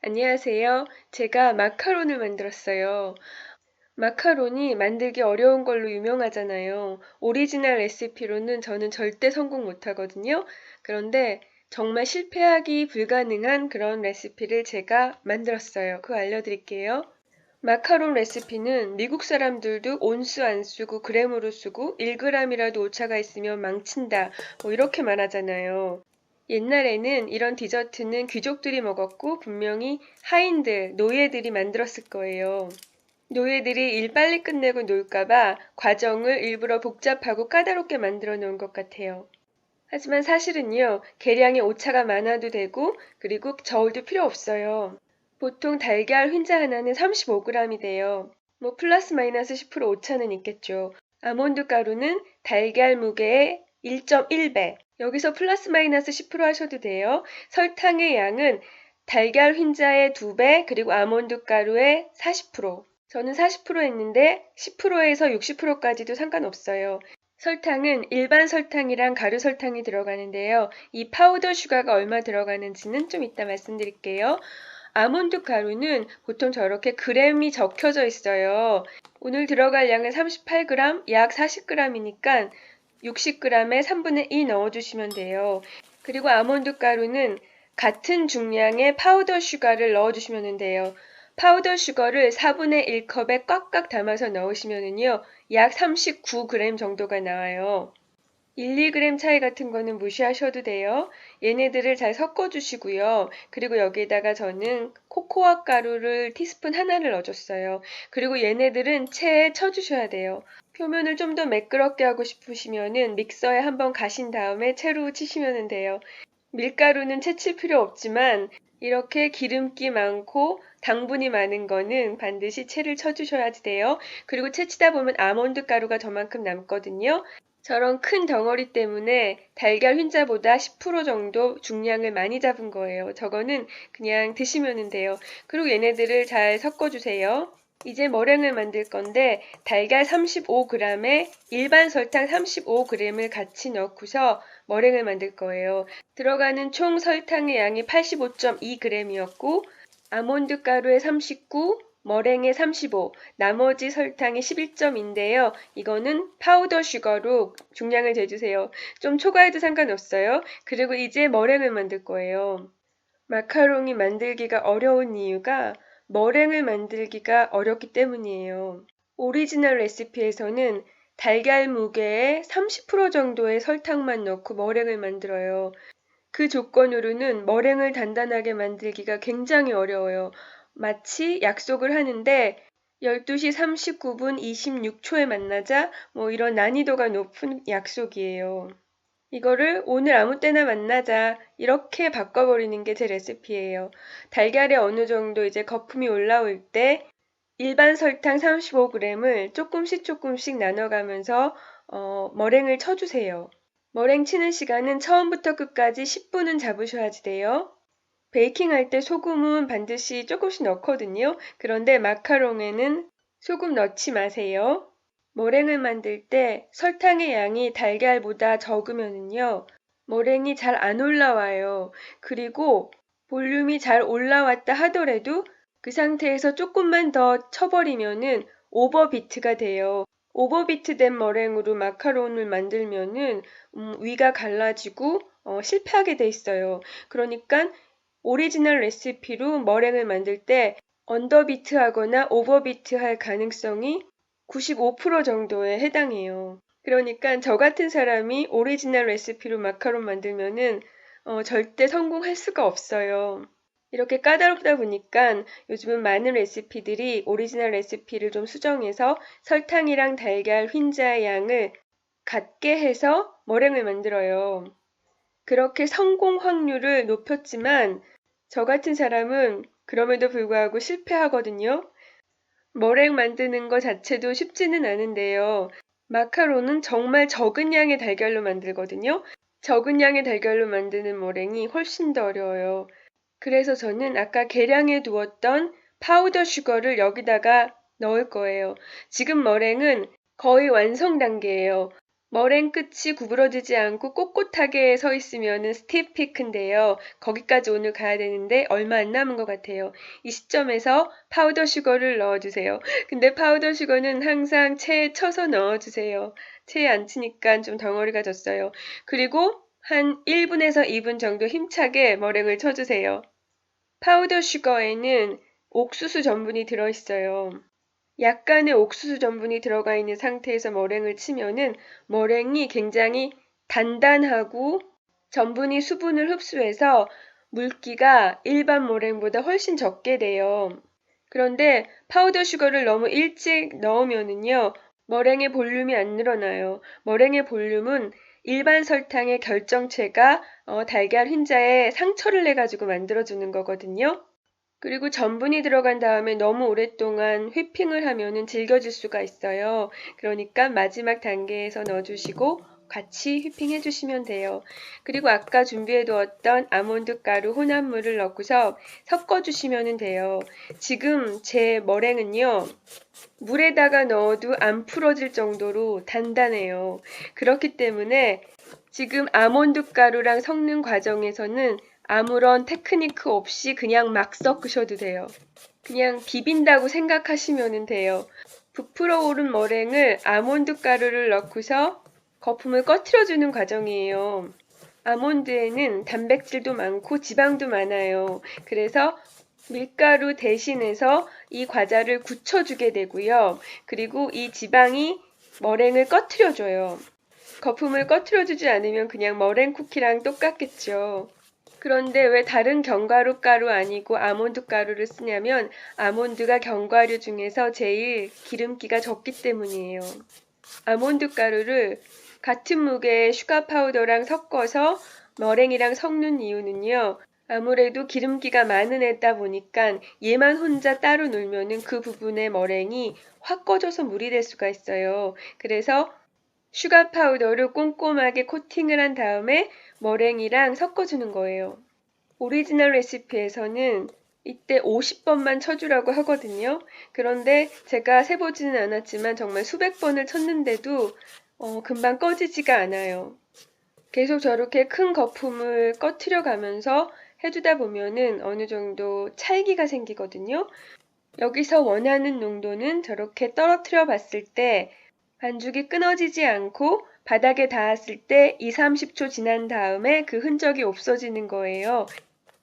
안녕하세요. 제가 마카롱을 만들었어요. 마카롱이 만들기 어려운 걸로 유명하잖아요. 오리지널 레시피로는 저는 절대 성공 못하거든요. 그런데 정말 실패하기 불가능한 그런 레시피를 제가 만들었어요. 그거 알려드릴게요. 마카롱 레시피는 미국 사람들도 온수 안 쓰고 그램으로 쓰고 1g이라도 오차가 있으면 망친다. 뭐 이렇게 말하잖아요. 옛날에는 이런 디저트는 귀족들이 먹었고 분명히 하인들, 노예들이 만들었을 거예요. 노예들이 일 빨리 끝내고 놀까봐 과정을 일부러 복잡하고 까다롭게 만들어 놓은 것 같아요. 하지만 사실은요, 계량에 오차가 많아도 되고, 그리고 저울도 필요 없어요. 보통 달걀 흰자 하나는 35g이 돼요. 뭐 플러스 마이너스 10% 오차는 있겠죠. 아몬드 가루는 달걀 무게의 1.1배. 여기서 플러스 마이너스 10% 하셔도 돼요. 설탕의 양은 달걀 흰자의 2배, 그리고 아몬드 가루의 40%. 저는 40% 했는데 10%에서 60%까지도 상관없어요. 설탕은 일반 설탕이랑 가루 설탕이 들어가는데요. 이 파우더 슈가가 얼마 들어가는지는 좀 이따 말씀드릴게요. 아몬드 가루는 보통 저렇게 그램이 적혀져 있어요. 오늘 들어갈 양은 38g, 약 40g이니까 60g에 3분의 2 넣어주시면 돼요. 그리고 아몬드 가루는 같은 중량의 파우더 슈가를 넣어주시면 돼요. 파우더 슈거를 4분의 1컵에 꽉꽉 담아서 넣으시면요. 약 39g 정도가 나와요. 1, 2g 차이 같은 거는 무시하셔도 돼요. 얘네들을 잘 섞어주시고요. 그리고 여기에다가 저는 코코아 가루를 티스푼 하나를 넣어줬어요. 그리고 얘네들은 체에 쳐주셔야 돼요. 표면을 좀 더 매끄럽게 하고 싶으시면은 믹서에 한번 가신 다음에 채로 치시면 돼요. 밀가루는 채칠 필요 없지만 이렇게 기름기 많고 당분이 많은 거는 반드시 채를 쳐주셔야지 돼요. 그리고 채치다 보면 아몬드 가루가 저만큼 남거든요. 저런 큰 덩어리 때문에 달걀 흰자보다 10% 정도 중량을 많이 잡은 거예요. 저거는 그냥 드시면 돼요. 그리고 얘네들을 잘 섞어주세요. 이제 머랭을 만들 건데 달걀 35g에 일반 설탕 35g을 같이 넣고서 머랭을 만들 거예요. 들어가는 총 설탕의 양이 85.2g이었고 아몬드 가루에 39, 머랭에 35, 나머지 설탕이 11점인데요. 이거는 파우더 슈거로 중량을 재주세요. 좀 초과해도 상관없어요. 그리고 이제 머랭을 만들 거예요. 마카롱이 만들기가 어려운 이유가 머랭을 만들기가 어렵기 때문이에요. 오리지널 레시피에서는 달걀 무게의 30% 정도의 설탕만 넣고 머랭을 만들어요. 그 조건으로는 머랭을 단단하게 만들기가 굉장히 어려워요. 마치 약속을 하는데 12시 39분 26초에 만나자 뭐 이런 난이도가 높은 약속이에요. 이거를 오늘 아무 때나 만나자 이렇게 바꿔버리는 게 제 레시피예요. 달걀에 어느 정도 이제 거품이 올라올 때 일반 설탕 35g을 조금씩 나눠가면서 머랭을 쳐주세요. 머랭 치는 시간은 처음부터 끝까지 10분은 잡으셔야지 돼요. 베이킹할 때 소금은 반드시 조금씩 넣거든요. 그런데 마카롱에는 소금 넣지 마세요. 머랭을 만들 때 설탕의 양이 달걀보다 적으면요. 머랭이 잘 안 올라와요. 그리고 볼륨이 잘 올라왔다 하더라도 그 상태에서 조금만 더 쳐버리면은 오버비트가 돼요. 오버비트 된 머랭으로 마카롱을 만들면은 위가 갈라지고 실패하게 돼 있어요. 그러니까 오리지널 레시피로 머랭을 만들 때 언더비트 하거나 오버비트 할 가능성이 95% 정도에 해당해요. 그러니까 저 같은 사람이 오리지널 레시피로 마카롱 만들면은 절대 성공할 수가 없어요. 이렇게 까다롭다 보니까 요즘은 많은 레시피들이 오리지널 레시피를 좀 수정해서 설탕이랑 달걀 흰자 양을 같게 해서 머랭을 만들어요. 그렇게 성공 확률을 높였지만 저 같은 사람은 그럼에도 불구하고 실패하거든요. 머랭 만드는 거 자체도 쉽지는 않은데요. 마카롱은 정말 적은 양의 달걀로 만들거든요. 적은 양의 달걀로 만드는 머랭이 훨씬 더 어려워요. 그래서 저는 아까 계량해 두었던 파우더 슈거를 여기다가 넣을 거예요. 지금 머랭은 거의 완성 단계예요. 머랭 끝이 구부러지지 않고 꼿꼿하게 서 있으면은 스티피크인데요. 거기까지 오늘 가야 되는데 얼마 안 남은 것 같아요. 이 시점에서 파우더 슈거를 넣어주세요. 근데 파우더 슈거는 항상 체에 쳐서 넣어주세요. 체에 안 치니까 좀 덩어리가 졌어요. 그리고 한 1분에서 2분 정도 힘차게 머랭을 쳐주세요. 파우더 슈거에는 옥수수 전분이 들어있어요. 약간의 옥수수 전분이 들어가 있는 상태에서 머랭을 치면은 머랭이 굉장히 단단하고 전분이 수분을 흡수해서 물기가 일반 머랭보다 훨씬 적게 돼요. 그런데 파우더 슈거를 너무 일찍 넣으면은요, 머랭의 볼륨이 안 늘어나요. 머랭의 볼륨은 일반 설탕의 결정체가 달걀 흰자에 상처를 내가지고 만들어주는 거거든요. 그리고 전분이 들어간 다음에 너무 오랫동안 휘핑을 하면은 질겨질 수가 있어요. 그러니까 마지막 단계에서 넣어주시고 같이 휘핑해 주시면 돼요. 그리고 아까 준비해 두었던 아몬드 가루 혼합물을 넣고서 섞어 주시면 돼요. 지금 제 머랭은요, 물에다가 넣어도 안 풀어질 정도로 단단해요. 그렇기 때문에 지금 아몬드 가루랑 섞는 과정에서는 아무런 테크니크 없이 그냥 막 섞으셔도 돼요. 그냥 비빈다고 생각하시면 돼요. 부풀어 오른 머랭을 아몬드 가루를 넣고서 거품을 꺼트려주는 과정이에요. 아몬드에는 단백질도 많고 지방도 많아요. 그래서 밀가루 대신해서 이 과자를 굳혀주게 되고요. 그리고 이 지방이 머랭을 꺼트려줘요. 거품을 꺼트려주지 않으면 그냥 머랭 쿠키랑 똑같겠죠. 그런데 왜 다른 견과류 가루 아니고 아몬드 가루를 쓰냐면 아몬드가 견과류 중에서 제일 기름기가 적기 때문이에요. 아몬드 가루를 같은 무게의 슈가 파우더랑 섞어서 머랭이랑 섞는 이유는요. 아무래도 기름기가 많은 애다 보니까 얘만 혼자 따로 놀면은 그 부분의 머랭이 확 꺼져서 물이 될 수가 있어요. 그래서 슈가 파우더를 꼼꼼하게 코팅을 한 다음에 머랭이랑 섞어주는 거예요. 오리지널 레시피에서는 이때 50번만 쳐주라고 하거든요. 그런데 제가 세보지는 않았지만 정말 수백 번을 쳤는데도 금방 꺼지지가 않아요. 계속 저렇게 큰 거품을 꺼트려 가면서 해주다 보면은 어느 정도 찰기가 생기거든요. 여기서 원하는 농도는 저렇게 떨어뜨려 봤을 때 반죽이 끊어지지 않고 바닥에 닿았을 때 2, 30초 지난 다음에 그 흔적이 없어지는 거예요.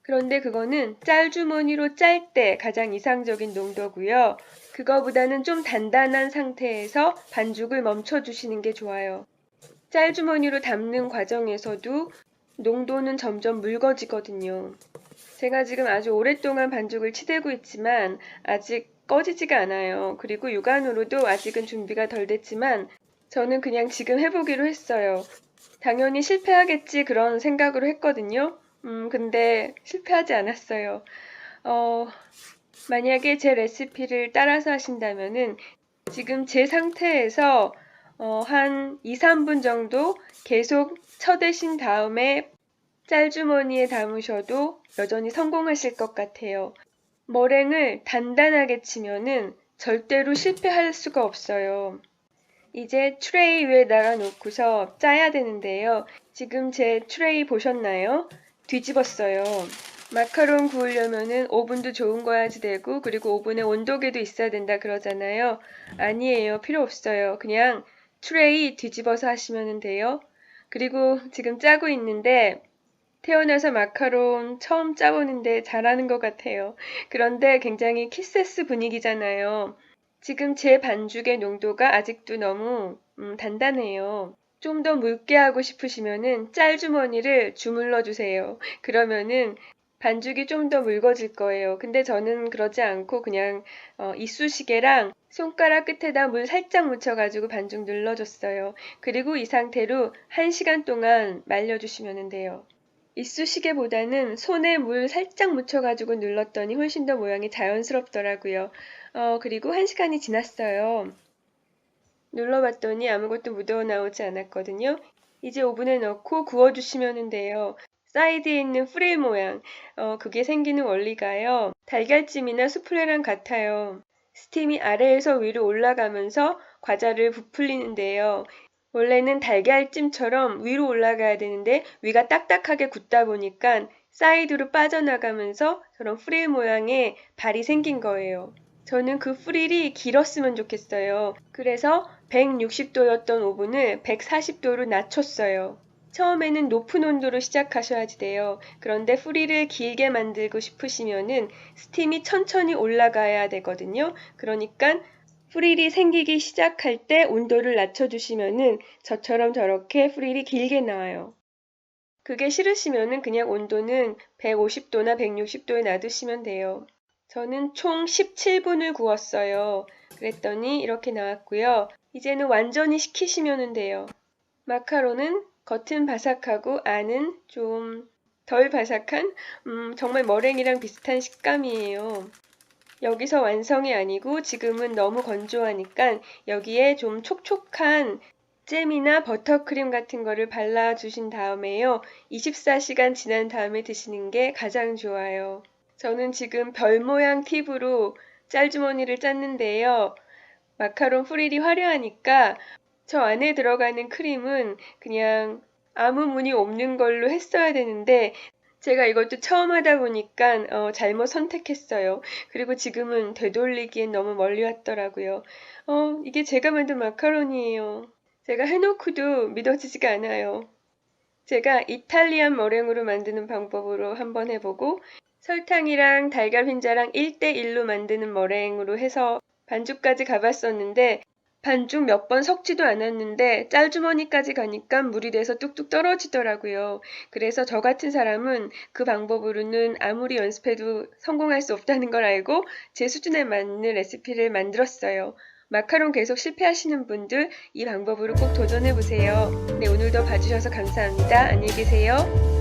그런데 그거는 짤주머니로 짤 때 가장 이상적인 농도고요. 그거보다는 좀 단단한 상태에서 반죽을 멈춰주시는 게 좋아요. 짤주머니로 담는 과정에서도 농도는 점점 묽어지거든요. 제가 지금 아주 오랫동안 반죽을 치대고 있지만 아직 꺼지지가 않아요. 그리고 육안으로도 아직은 준비가 덜 됐지만 저는 그냥 지금 해보기로 했어요. 당연히 실패하겠지 그런 생각으로 했거든요. 근데 실패하지 않았어요. 어, 만약에 제 레시피를 따라서 하신다면은 지금 제 상태에서 한 2, 3분 정도 계속 쳐대신 다음에 짤주머니에 담으셔도 여전히 성공하실 것 같아요. 머랭을 단단하게 치면은 절대로 실패할 수가 없어요. 이제 트레이 위에다가 놓고서 짜야 되는데요. 지금 제 트레이 보셨나요? 뒤집었어요. 마카롱 구우려면은 오븐도 좋은 거 야지 되고 그리고 오븐에 온도계도 있어야 된다 그러잖아요. 아니에요. 필요 없어요. 그냥 트레이 뒤집어서 하시면 돼요. 그리고 지금 짜고 있는데 태어나서 마카롱 처음 짜보는데 잘하는 것 같아요. 그런데 굉장히 키세스 분위기잖아요. 지금 제 반죽의 농도가 아직도 너무 단단해요. 좀 더 묽게 하고 싶으시면은 짤주머니를 주물러 주세요. 그러면은 반죽이 좀 더 묽어질 거예요. 근데 저는 그러지 않고 그냥 이쑤시개랑 손가락 끝에다 물 살짝 묻혀가지고 반죽 눌러줬어요. 그리고 이 상태로 1시간 동안 말려주시면 돼요. 이쑤시개보다는 손에 물 살짝 묻혀가지고 눌렀더니 훨씬 더 모양이 자연스럽더라고요. 그리고 1시간이 지났어요. 눌러봤더니 아무것도 묻어 나오지 않았거든요. 이제 오븐에 넣고 구워주시면 돼요. 사이드에 있는 프레임 모양, 그게 생기는 원리가요. 달걀찜이나 수플레랑 같아요. 스팀이 아래에서 위로 올라가면서 과자를 부풀리는데요. 원래는 달걀찜처럼 위로 올라가야 되는데 위가 딱딱하게 굳다 보니까 사이드로 빠져나가면서 저런 프릴 모양의 발이 생긴 거예요. 저는 그 프릴이 길었으면 좋겠어요. 그래서 160도였던 오븐을 140도로 낮췄어요. 처음에는 높은 온도로 시작하셔야지 돼요. 그런데 프릴을 길게 만들고 싶으시면은 스팀이 천천히 올라가야 되거든요. 그러니까 프릴이 생기기 시작할 때 온도를 낮춰주시면은 저처럼 저렇게 프릴이 길게 나와요. 그게 싫으시면은 그냥 온도는 150도나 160도에 놔두시면 돼요. 저는 총 17분을 구웠어요. 그랬더니 이렇게 나왔고요. 이제는 완전히 식히시면 돼요. 마카롱은 겉은 바삭하고 안은 좀 덜 바삭한 정말 머랭이랑 비슷한 식감이에요. 여기서 완성이 아니고 지금은 너무 건조하니까 여기에 좀 촉촉한 잼이나 버터크림 같은 거를 발라주신 다음에요. 24시간 지난 다음에 드시는 게 가장 좋아요. 저는 지금 별 모양 팁으로 짤주머니를 짰는데요. 마카롱 프릴이 화려하니까 저 안에 들어가는 크림은 그냥 아무 무늬 없는 걸로 했어야 되는데 제가 이것도 처음 하다 보니까 잘못 선택했어요. 그리고 지금은 되돌리기엔 너무 멀리 왔더라고요. 이게 제가 만든 마카로니예요. 제가 해놓고도 믿어지지가 않아요. 제가 이탈리안 머랭으로 만드는 방법으로 한번 해보고 설탕이랑 달걀 흰자랑 1대1로 만드는 머랭으로 해서 반죽까지 가봤었는데 반죽 몇 번 섞지도 않았는데 짤주머니까지 가니까 물이 돼서 뚝뚝 떨어지더라고요. 그래서 저 같은 사람은 그 방법으로는 아무리 연습해도 성공할 수 없다는 걸 알고 제 수준에 맞는 레시피를 만들었어요. 마카롱 계속 실패하시는 분들 이 방법으로 꼭 도전해보세요. 네, 오늘도 봐주셔서 감사합니다. 안녕히 계세요.